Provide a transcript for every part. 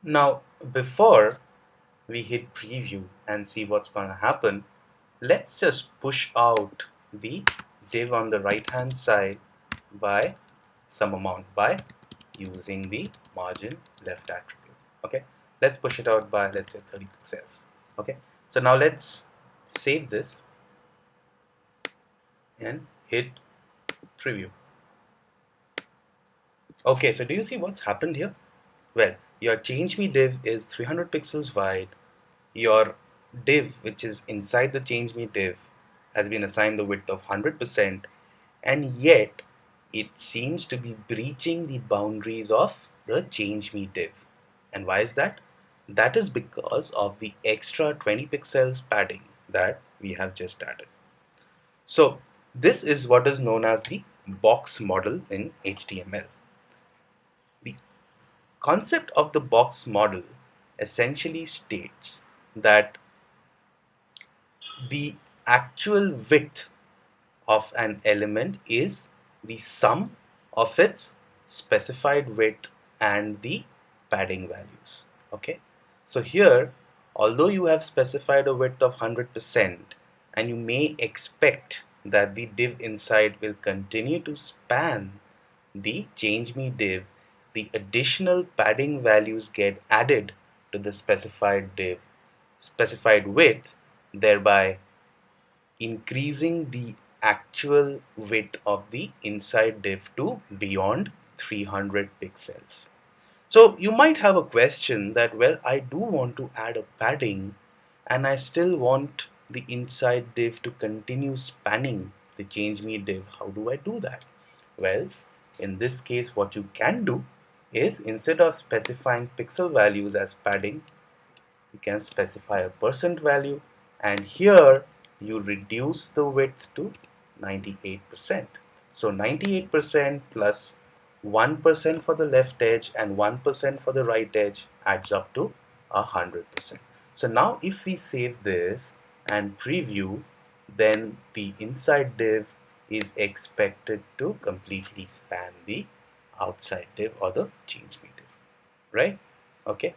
Now, before we hit preview and see what's going to happen, let's just push out the div on the right hand side by some amount by using the margin left attribute. Okay, let's push it out by, let's say, 30 pixels. Okay, so now let's save this and hit preview. Okay, so do you see what's happened here? Well, your change me div is 300 pixels wide. Your div, which is inside the change me div, has been assigned the width of 100%, and yet it seems to be breaching the boundaries of the change me div. And why is that? That is because of the extra 20 pixels padding that we have just added. So this is what is known as the box model in HTML. The concept of the box model essentially states that the actual width of an element is the sum of its specified width and the padding values. Okay, so here, although you have specified a width of 100% and you may expect that the div inside will continue to span the change me div, the additional padding values get added to the specified width, thereby increasing the actual width of the inside div to beyond 300 pixels. So you might have a question that, well, I do want to add a padding and I still want the inside div to continue spanning the change me div. How do I do that? Well, in this case, what you can do is, instead of specifying pixel values as padding, you can specify a percent value, and here you reduce the width to 98%. So 98% plus 1% for the left edge and 1% for the right edge adds up to 100%. So now if we save this and preview, then the inside div is expected to completely span the outside div or the change me div, right? Okay.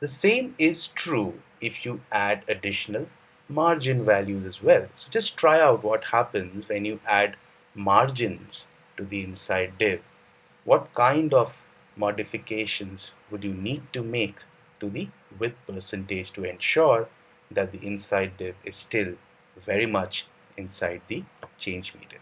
The same is true if you add additional margin values as well. So just try out what happens when you add margins to the inside div. What kind of modifications would you need to make to the width percentage to ensure that the inside div is still very much inside the change me div?